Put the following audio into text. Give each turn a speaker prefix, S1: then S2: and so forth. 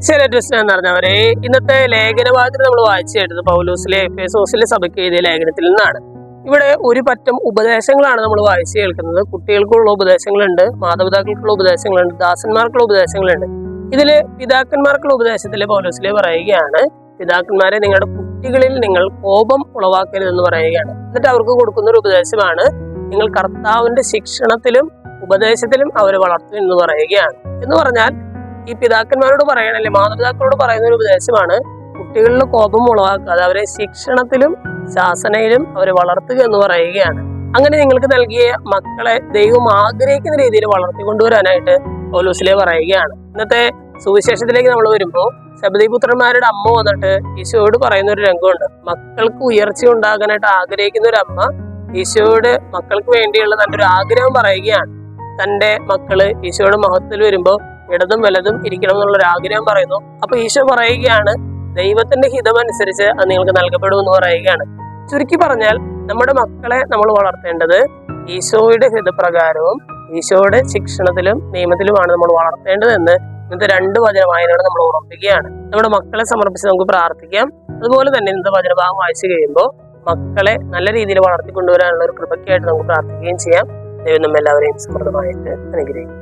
S1: എന്ന് പറഞ്ഞവരെ ഇന്നത്തെ ലേഖനഭാഗത്തിൽ നമ്മൾ വായിച്ചു കേട്ടത് പൗലോസിലെ എഫേസോസിലെ സഭയ്ക്ക് എഴുതിയ ലേഖനത്തിൽ നിന്നാണ്. ഇവിടെ ഒരു പറ്റം ഉപദേശങ്ങളാണ് നമ്മൾ വായിച്ചു കേൾക്കുന്നത്. കുട്ടികൾക്കുള്ള ഉപദേശങ്ങളുണ്ട്, മാതാപിതാക്കൾക്കുള്ള ഉപദേശങ്ങളുണ്ട്, ദാസന്മാർക്കുള്ള ഉപദേശങ്ങളുണ്ട്. ഇതില് പിതാക്കന്മാർക്കുള്ള ഉപദേശത്തില് പൗലോസിലെ പറയുകയാണ്, പിതാക്കന്മാരെ നിങ്ങളുടെ കുട്ടികളിൽ നിങ്ങൾ കോപം ഉളവാക്കരുതെന്ന് പറയുകയാണ്. എന്നിട്ട് അവർക്ക് കൊടുക്കുന്ന ഒരു ഉപദേശമാണ്, നിങ്ങൾ കർത്താവിന്റെ ശിക്ഷണത്തിലും ഉപദേശത്തിലും അവരെ വളർത്തും എന്ന് പറയുകയാണ്. എന്ന് പറഞ്ഞാൽ ഈ പിതാക്കന്മാരോട് പറയണല്ലേ, മാതാപിതാക്കളോട് പറയുന്ന ഒരു ഉപദേശമാണ്, കുട്ടികളിൽ കോപം ഉളവാക്കാതെ അവരെ ശിക്ഷണത്തിലും ശാസനയിലും അവരെ വളർത്തുക എന്ന് പറയുകയാണ്. അങ്ങനെ നിങ്ങൾക്ക് നൽകിയ മക്കളെ ദൈവം ആഗ്രഹിക്കുന്ന രീതിയിൽ വളർത്തിക്കൊണ്ടുവരാനായിട്ട് പൗലോസിലെ പറയുകയാണ്. ഇന്നത്തെ സുവിശേഷത്തിലേക്ക് നമ്മൾ വരുമ്പോൾ സബദീപുത്രന്മാരുടെ അമ്മ വന്നിട്ട് ഈശോയോട് പറയുന്ന ഒരു രംഗമുണ്ട്. മക്കൾക്ക് ഉയർച്ച ഉണ്ടാകാനായിട്ട് ആഗ്രഹിക്കുന്ന ഒരു അമ്മ ഈശോയോട് മക്കൾക്ക് വേണ്ടിയുള്ള തന്റെ ഒരു ആഗ്രഹം പറയുകയാണ്. തന്റെ മക്കള് ഈശോയുടെ മഹത്വത്തിൽ വരുമ്പോൾ ഇടതും വലതും ഇരിക്കണം എന്നുള്ളൊരു ആഗ്രഹം പറയുന്നു. അപ്പൊ ഈശോ പറയുകയാണ്, ദൈവത്തിന്റെ ഹിതമനുസരിച്ച് അത് നിങ്ങൾക്ക് നൽകപ്പെടും എന്ന് പറയുകയാണ്. ചുരുക്കി പറഞ്ഞാൽ നമ്മുടെ മക്കളെ നമ്മൾ വളർത്തേണ്ടത് ഈശോയുടെ ഹിതപ്രകാരവും ഈശോയുടെ ശിക്ഷണത്തിലും നിയമത്തിലുമാണ് നമ്മൾ വളർത്തേണ്ടത് എന്ന് ഇന്നത്തെ 2 വചനവായനയോട് നമ്മൾ ഓർമ്മിപ്പിക്കുകയാണ്. നമ്മുടെ മക്കളെ സമർപ്പിച്ച് നമുക്ക് പ്രാർത്ഥിക്കാം. അതുപോലെ തന്നെ ഇന്നത്തെ വചനഭാഗം വായിച്ചു കഴിയുമ്പോൾ മക്കളെ നല്ല രീതിയിൽ വളർത്തിക്കൊണ്ടുവരാനുള്ള ഒരു കൃപയ്ക്കായിട്ട് നമുക്ക് പ്രാർത്ഥിക്കുകയും ചെയ്യാം. ദൈവം നമ്മെല്ലാവരെയും സമൃദ്ധമായിട്ട് അനുഗ്രഹിക്കും.